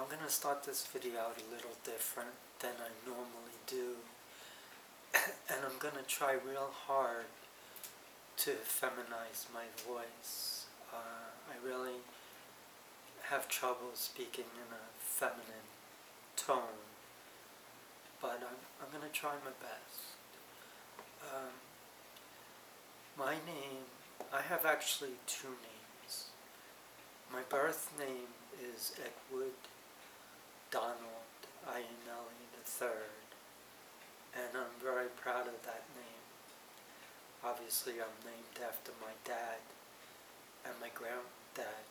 I'm going to start this video out a little different than I normally do, and I'm going to try real hard to feminize my voice. I really have trouble speaking in a feminine tone, but I'm going to try my best. My name, I have actually two names. My birth name is Edward Donald Iannielli III, and I'm very proud of that name. Obviously, I'm named after my dad and my granddad,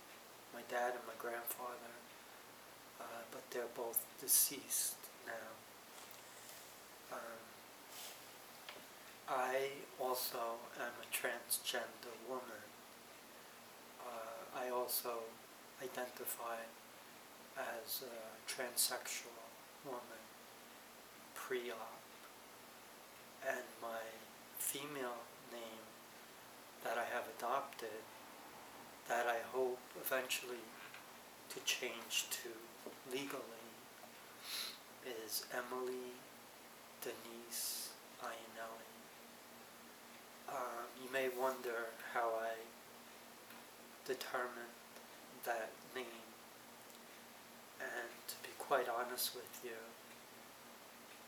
my dad and my grandfather, but they're both deceased now. I also am a transgender woman. I also identify as a transsexual woman, pre-op, and my female name that I have adopted, that I hope eventually to change to legally, is Emily Denise Iannielli. You may wonder how I determined that name, and to be quite honest with you,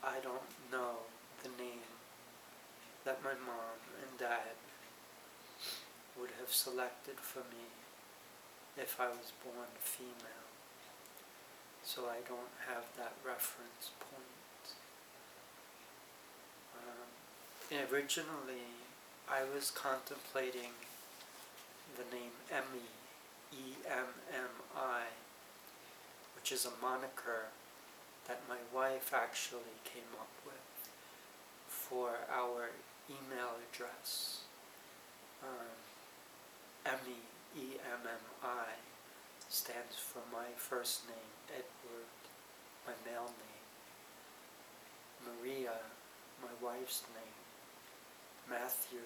I don't know the name that my mom and dad would have selected for me if I was born female, so I don't have that reference point. Originally, I was contemplating the name Emmy, E-M-M-I, which is a moniker that my wife actually came up with for our email address. Emmy, E-M-M-I, stands for my first name, Edward, my male name, Maria, my wife's name, Matthew,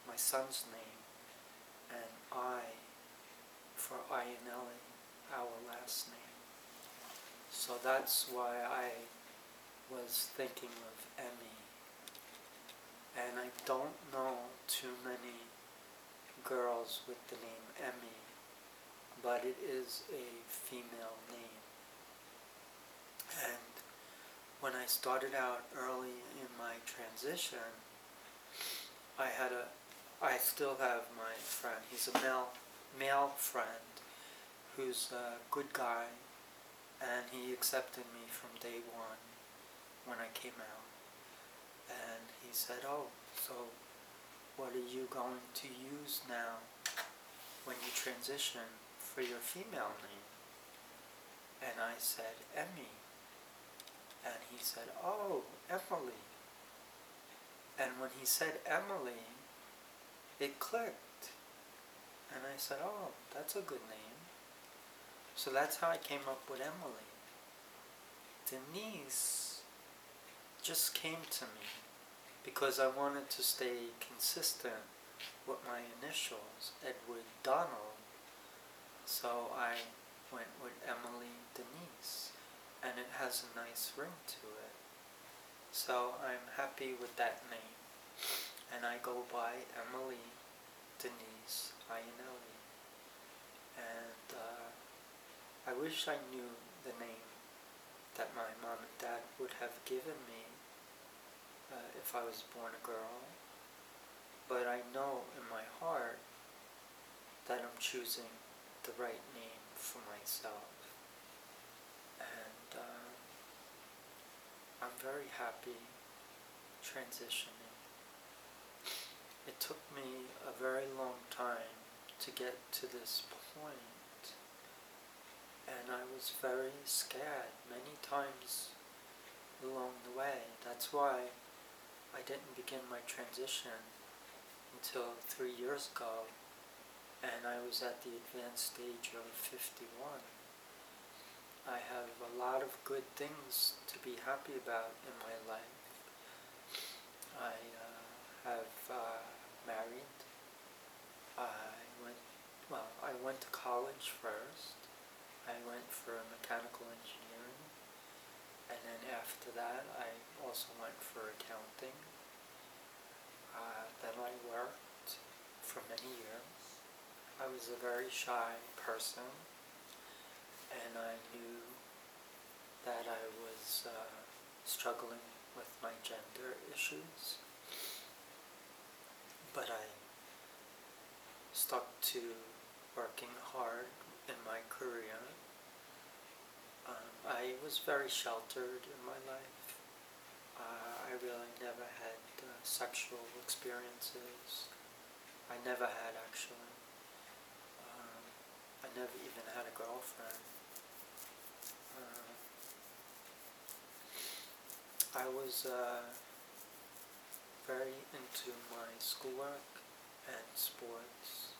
my son's name, and I for Iannielli, our last name. So that's why I was thinking of Emmy. And I don't know too many girls with the name Emmy, but it is a female name. And when I started out early in my transition, I still have my friend. He's a male friend who's a good guy, and he accepted me from day one when I came out. And he said, "Oh, so what are you going to use now when you transition for your female name?" And I said, "Emmy." And he said, "Oh, Emily." And when he said Emily, it clicked. And I said, "Oh, that's a good name." So that's how I came up with Emily. Denise just came to me because I wanted to stay consistent with my initials, Edward Donald. So I went with Emily Denise, and it has a nice ring to it. So I'm happy with that name, and I go by Emily Denise Iannielli. And I wish I knew the name that my mom and dad would have given me if I was born a girl, but I know in my heart that I'm choosing the right name for myself. And I'm very happy transitioning. It took me a very long time to get to this point, and I was very scared many times along the way. That's why I didn't begin my transition until 3 years ago, and I was at the advanced stage of 51. I have a lot of good things to be happy about in my life. I have married. I went to college first. I went for mechanical engineering. then after that, I also went for accounting. Then I worked for many years. I was a very shy person, and I knew that I was struggling with my gender issues, but I stuck to working hard in my career. I was very sheltered in my life. I really never had sexual experiences. I never had, actually. I never even had a girlfriend. I was very into my schoolwork and sports,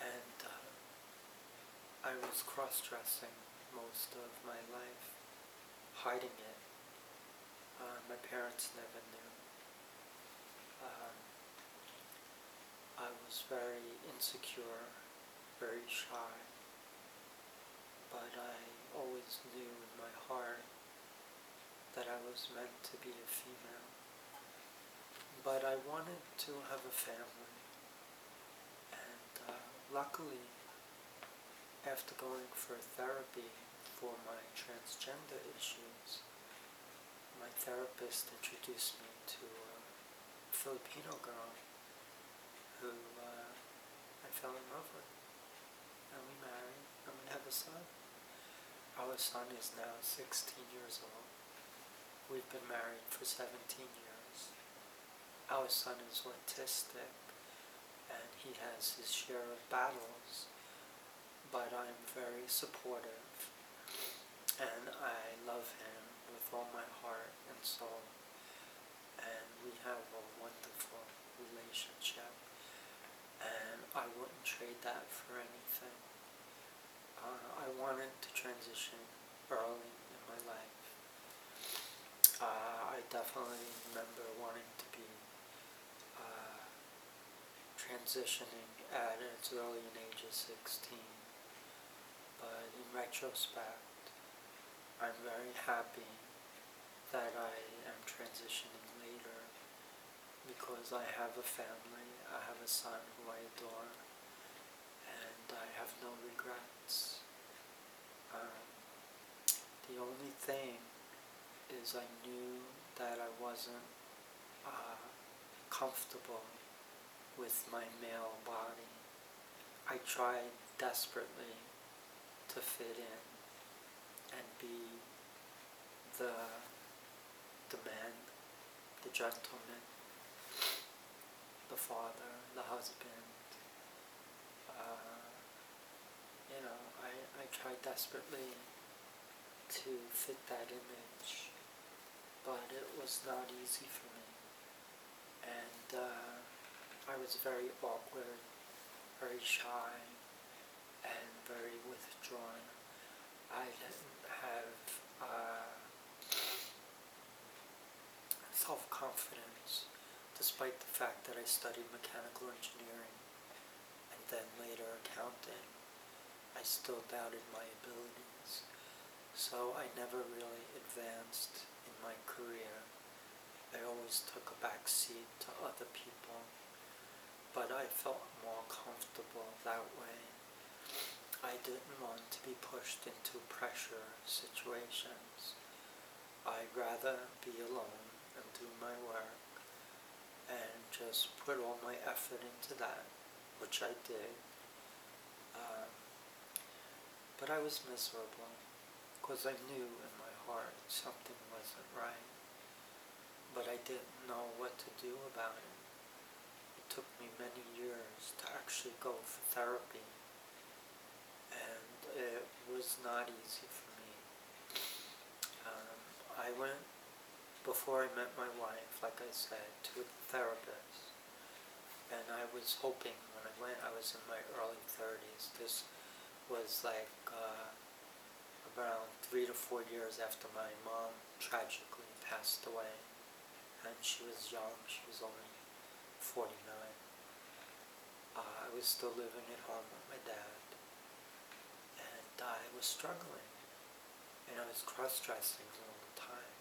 and I was cross-dressing most of my life, hiding it. My parents never knew. I was very insecure, very shy, but I always knew in my heart that I was meant to be a female. But I wanted to have a family, and luckily, after going for therapy for my transgender issues, my therapist introduced me to a Filipino girl who I fell in love with, and we married, and we have a son. Our son is now 16 years old. We've been married for 17 years. Our son is autistic, and he has his share of battles, but I'm very supportive, and I love him with all my heart and soul, and we have a wonderful relationship, and I wouldn't trade that for anything. I wanted to transition early in my life. I definitely remember wanting to be transitioning at as early an age as 16, but in retrospect, I'm very happy that I am transitioning later, because I have a family, I have a son who I adore, and I have no regrets. The only thing is I knew that I wasn't comfortable with my male body. I tried desperately to fit in and be the man, the gentleman, the father, the husband. I tried desperately to fit that image, but it was not easy for me. And I was very awkward, very shy, and very withdrawn. I didn't have self-confidence, despite the fact that I studied mechanical engineering and then later accounting. I still doubted my abilities, so I never really advanced in my career. I always took a back seat to other people, but I felt more comfortable that way. I didn't want to be pushed into pressure situations. I'd rather be alone and do my work and just put all my effort into that, which I did. But I was miserable, because I knew in my heart something wasn't right, but I didn't know what to do about it. It took me many years to actually go for therapy, and it was not easy for me. I went, before I met my wife, like I said, to a therapist, and I was hoping when I went, I was in my early 30s. This was like around 3 to 4 years after my mom tragically passed away, and she was young, she was only 49. I was still living at home with my dad, and I was struggling. and I was cross-dressing all the time.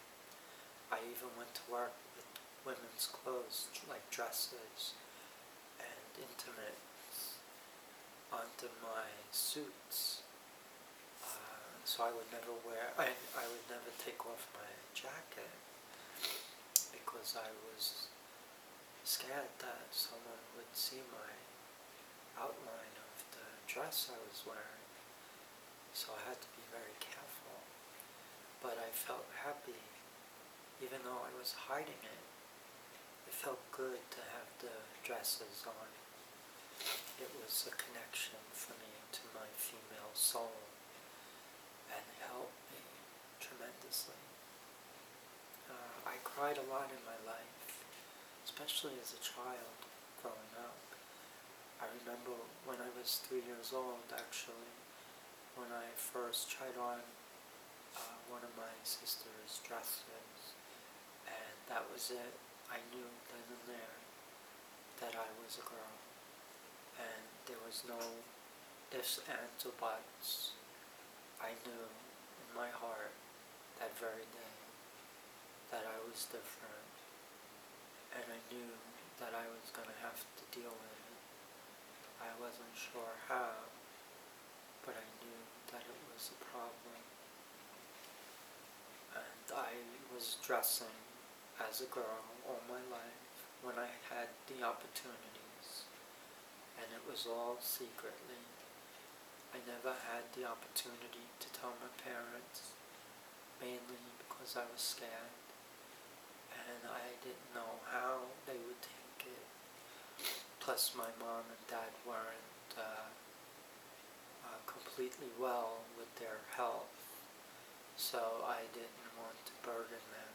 I even went to work with women's clothes, like dresses and intimates, onto my suits. So I would never I would never take off my jacket because I was scared that someone would see my outline of the dress I was wearing. So I had to be very careful. But I felt happy, even though I was hiding it. It felt good to have the dresses on. It was a connection for me to my female soul, and it helped me tremendously. I cried a lot in my life, especially as a child growing up. I remember when I was 3 years old, actually, when I first tried on one of my sister's dresses, and that was it. I knew then and there that I was a girl, and there was no ifs, ands, or buts. I knew in my heart that very day that I was different, and I knew that I was going to have to deal with it. I wasn't sure how, but I knew that it was a problem. And I was dressing as a girl all my life when I had the opportunities, and it was all secretly. I never had the opportunity to tell my parents, mainly because I was scared, and I didn't know how they would take it. Plus my mom and dad weren't completely well with their health, so I didn't want to burden them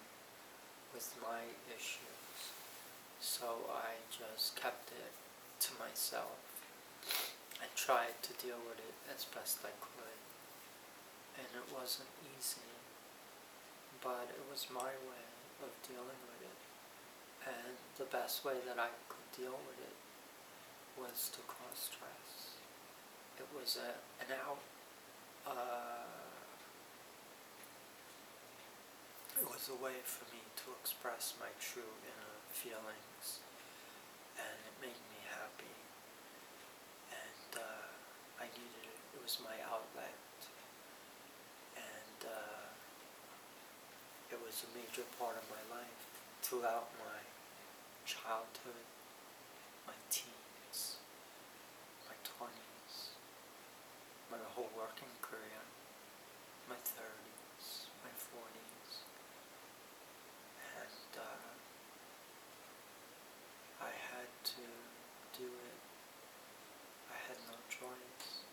with my issues. So I just kept it to myself and tried to deal with it as best I could. And it wasn't easy, but it was my way of dealing with it. And the best way that I could deal with it was to cross-dress. It was an out. It was a way for me to express my true inner feelings, and it made me happy. And I needed it. It was my outlet, and it was a major part of my life throughout my childhood, my teens, my 20s, my whole working career, my 30s, my 40s, and I had to do it. I had no choice,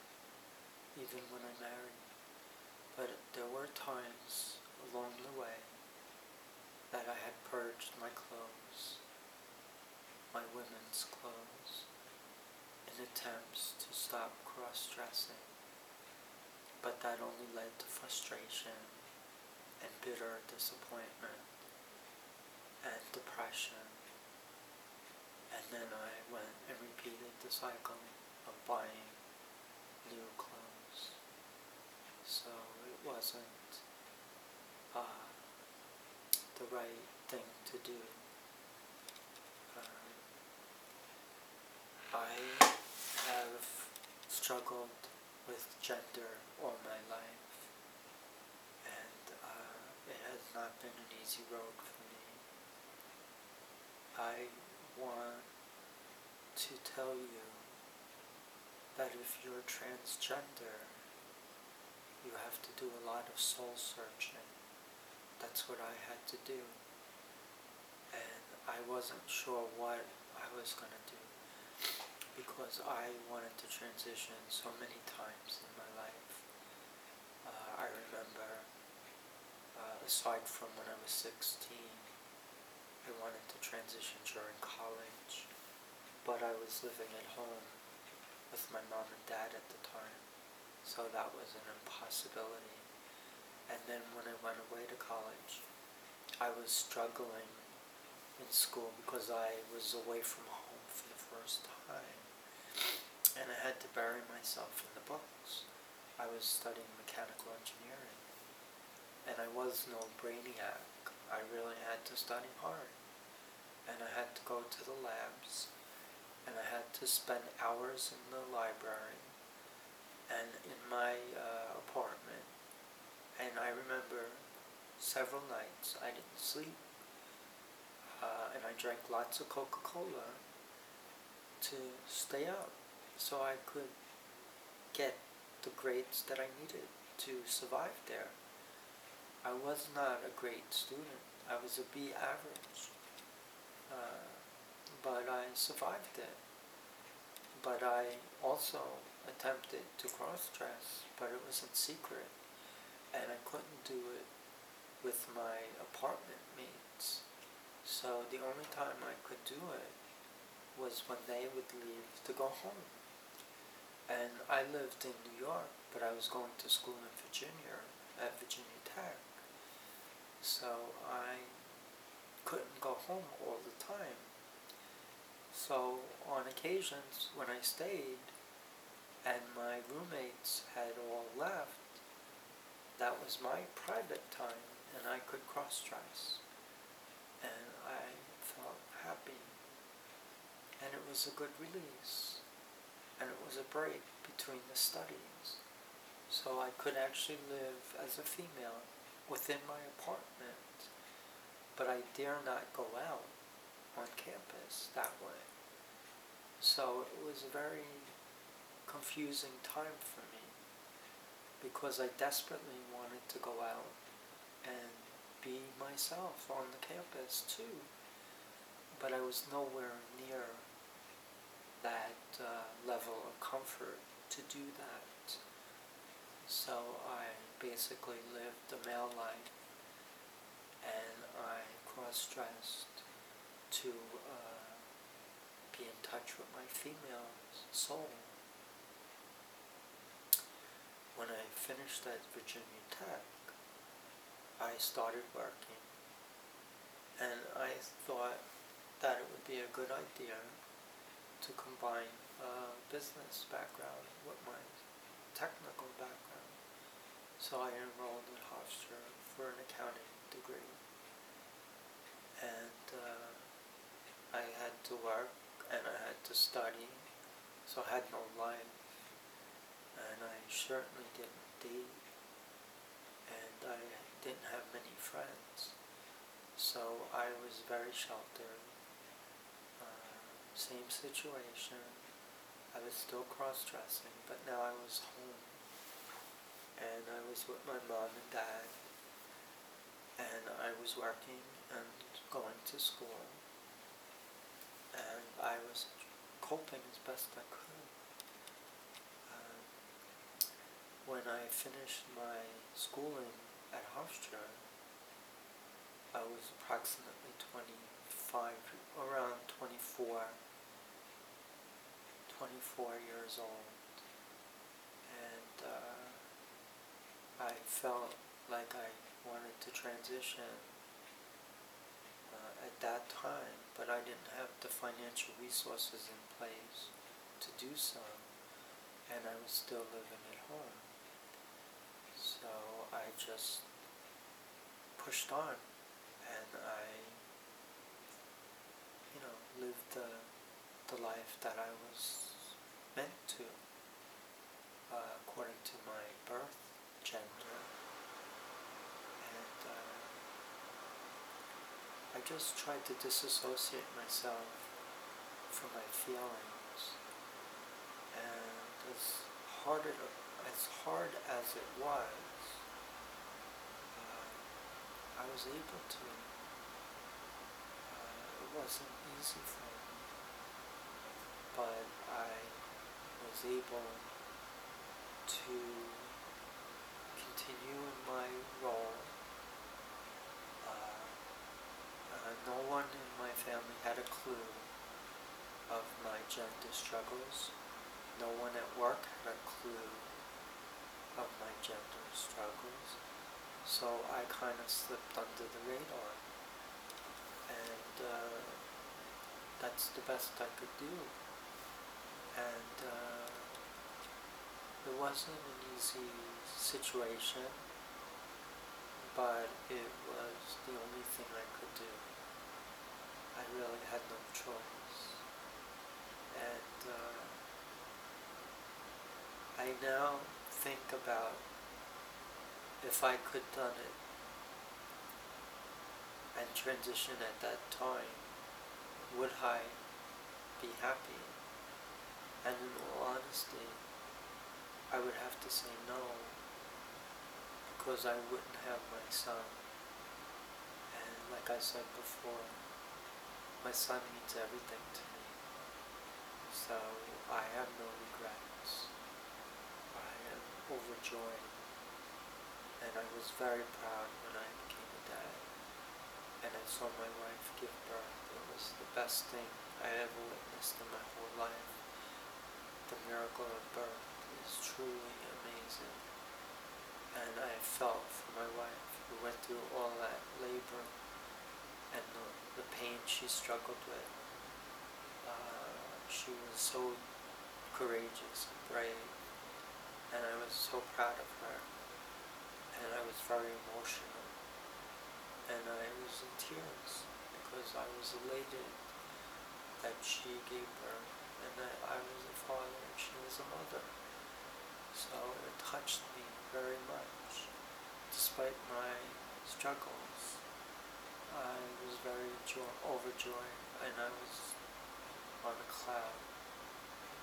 even when I married. But there were times along the way that I had purged my clothes, my women's clothes, in attempts to stop cross-dressing. But that only led to frustration and bitter disappointment and depression. And then I went and repeated the cycle of buying new clothes. So it wasn't the right thing to do. I have struggled with gender all my life, and it has not been an easy road for me. I want to tell you that if you're transgender, you have to do a lot of soul searching. That's what I had to do, and I wasn't sure what I was going to do, because I wanted to transition so many times in my life. I remember, aside from when I was 16, I wanted to transition during college, but I was living at home with my mom and dad at the time, so that was an impossibility. And then when I went away to college, I was struggling in school because I was away from home for the first time, and I had to bury myself in the books. I was studying mechanical engineering, and I was no brainiac. I really had to study hard, and I had to go to the labs, and I had to spend hours in the library and in my apartment. And I remember several nights I didn't sleep, and I drank lots of Coca-Cola to stay up so I could get the grades that I needed to survive there. I was not a great student. I was a B average, but I survived it. But I also attempted to cross-dress, but it was in secret, and I couldn't do it with my apartment mates. So the only time I could do it was when they would leave to go home. And I lived in New York, but I was going to school in Virginia, at Virginia Tech. So I couldn't go home all the time. So on occasions when I stayed and my roommates had all left, that was my private time and I could cross-dress. And I felt happy. And it was a good release. And it was a break between the studies. So I could actually live as a female within my apartment, but I dare not go out on campus that way. So it was a very confusing time for me because I desperately wanted to go out and be myself on the campus too, but I was nowhere near that level of comfort to do that. So I basically lived the male life, and I cross-dressed to be in touch with my female soul. When I finished at Virginia Tech, I started working, and I thought that it would be a good idea to combine a business background with my technical background. So I enrolled at Hofstra for an accounting degree. And I had to work and I had to study, so I had no life. And I certainly didn't date, and I didn't have many friends. So I was very sheltered. Same situation. I was still cross-dressing, but now I was home. And I was with my mom and dad. And I was working and going to school. And I was coping as best I could. When I finished my schooling at Hofstra, I was approximately 25, around 24 years old, and I felt like I wanted to transition at that time, but I didn't have the financial resources in place to do so, and I was still living at home. So I just pushed on, and I lived the life that I was meant to, according to my birth gender. And I just tried to disassociate myself from my feelings. And as hard as it was, I was able to. It wasn't easy for me, but I was able to continue in my role. No one in my family had a clue of my gender struggles. No one at work had a clue of my gender struggles. So I kind of slipped under the radar. And that's the best I could do. And it wasn't an easy situation, but it was the only thing I could do. I really had no choice. And I now think about if I could done it and transition at that time, would I be happy? And in all honesty, I would have to say no, because I wouldn't have my son. And like I said before, my son means everything to me. So I have no regrets. I am overjoyed. And I was very proud when I became a dad. And I saw my wife give birth. It was the best thing I ever witnessed in my whole life. The miracle of birth is truly amazing. And I felt for my wife who went through all that labor and the pain she struggled with. She was so courageous and brave, and I was so proud of her, and I was very emotional, and I was in tears because I was elated that she gave birth and that I was a father and she was a mother. So it touched me very much. Despite my struggles, I was very overjoyed, and I was on a cloud.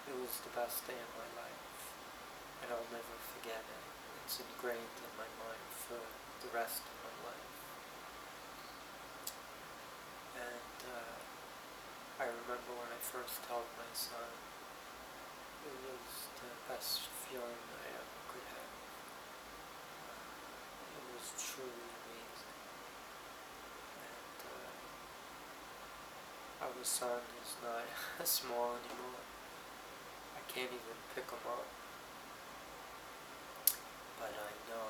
It was the best day of my life, and I'll never forget it. It's ingrained in my mind for the rest of my life. And I remember when I first held my son, it was the best feeling I ever could have. It was truly amazing. And our son is not small anymore. I can't even pick him up. But I know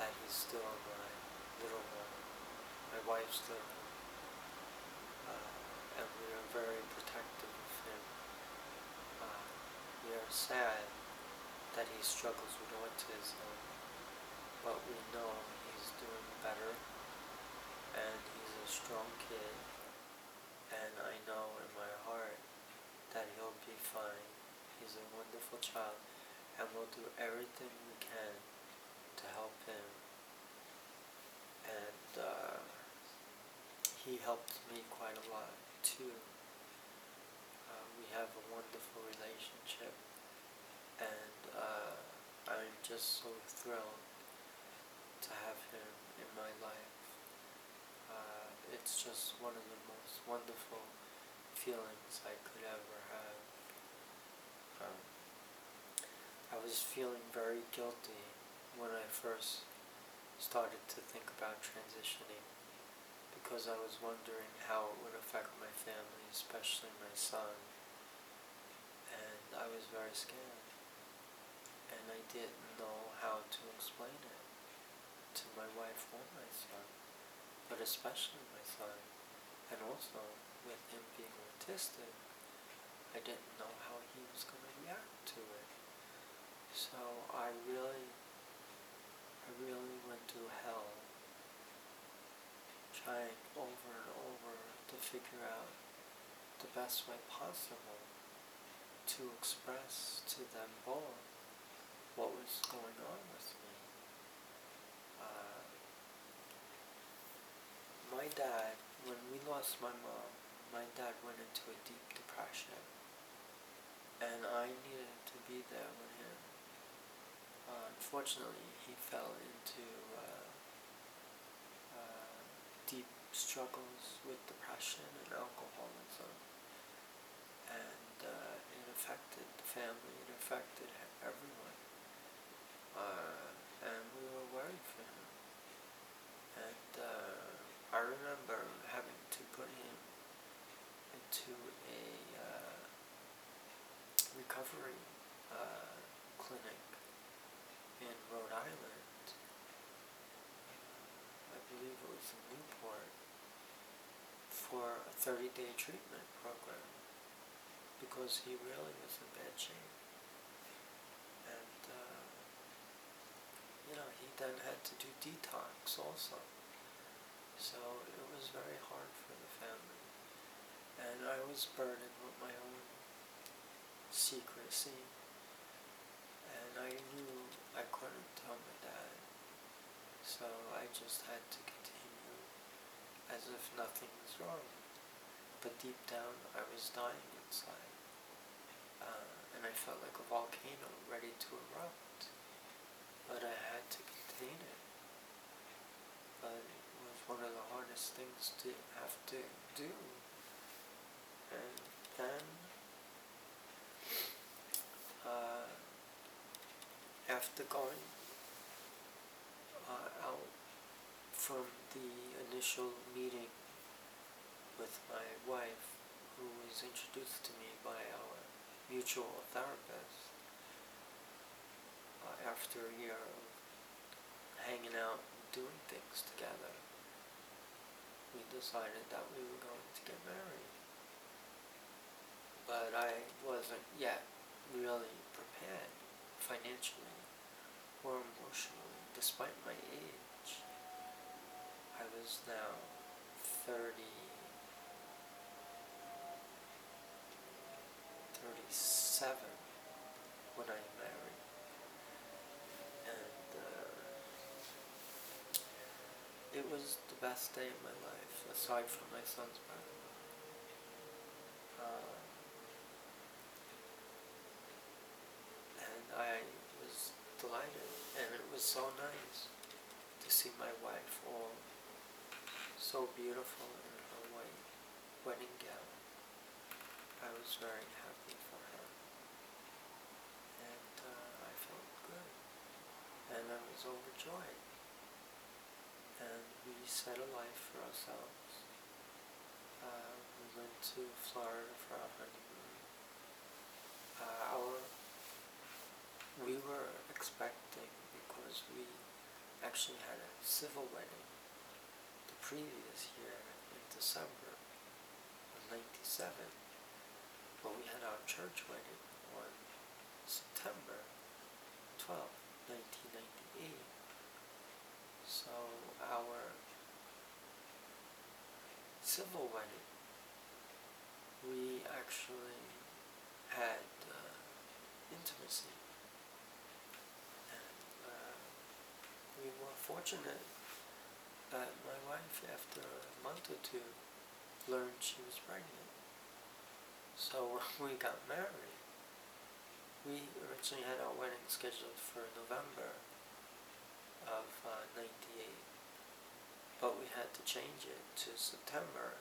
that he's still my little one, my wife's little one. And we are very protective of him. We are sad that he struggles with autism, but we know he's doing better, and he's a strong kid, and I know in my heart that he'll be fine. He's a wonderful child, and we'll do everything we can to help him. And he helped me quite a lot too. We have a wonderful relationship, and I'm just so thrilled to have him in my life. It's just one of the most wonderful feelings I could ever have. I was feeling very guilty when I first started to think about transitioning, because I was wondering how it would affect my family, especially my son, and I was very scared, and I didn't know how to explain it to my wife or my son, but especially my son, and also with him being autistic, I didn't know how he was going to react to it. So I really went through hell trying over and over to figure out the best way possible to express to them both what was going on with me. My dad, when we lost my mom, my dad went into a deep depression, and I needed to be there with him. Unfortunately, he fell into deep struggles with depression and alcoholism, and it affected the family, it affected everyone, and we were worried for him. And I remember having to put him into a recovery clinic in Rhode Island. I believe it was in Newport, for a 30-day treatment program, because he really was in bad shape. And he then had to do detox detox also. So it was very hard for the family. And I was burdened with my own secrecy. And I knew I couldn't tell my dad. So I just had to continue as if nothing was wrong. But deep down, I was dying inside. And I felt like a volcano ready to erupt. But I had to contain it. But it was one of the hardest things to have to do. And then, after going out from the initial meeting with my wife, who was introduced to me by our mutual therapist, after a year of hanging out and doing things together, we decided that we were going to get married. But I wasn't yet really prepared financially or emotionally, despite my age. I was now 37 when I married. And it was the best day of my life, aside from my son's birth. And I was delighted, and it was so nice to see my wife all so beautiful in her white wedding gown. I was very happy for her, and I felt good, and I was overjoyed. And we set a life for ourselves. We went to Florida for our honeymoon. We were expecting, because we actually had a civil wedding the previous year in December of '97, but we had our church wedding on September 12th, 1998. So our civil wedding, we actually had intimacy. We were fortunate that my wife, after a month or two, learned she was pregnant. So when we got married, we originally had our wedding scheduled for November of '98, but we had to change it to September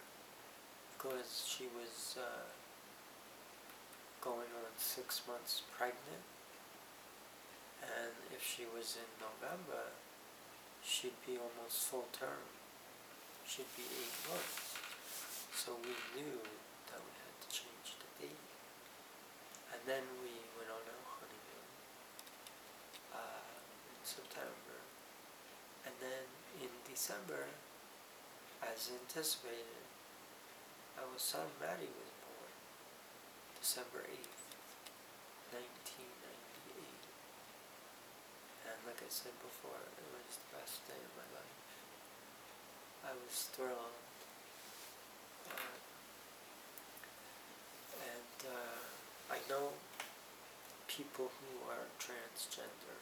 because she was going on 6 months pregnant, and if she was in November, she'd be almost full term. She'd be 8 months. So we knew that we had to change the date. And then we went on our honeymoon in September. And then in December, as anticipated, our son Maddie was born, December 8th, 1998. And like I said before, it was the best day of my life. I was thrilled. And I know people who are transgender,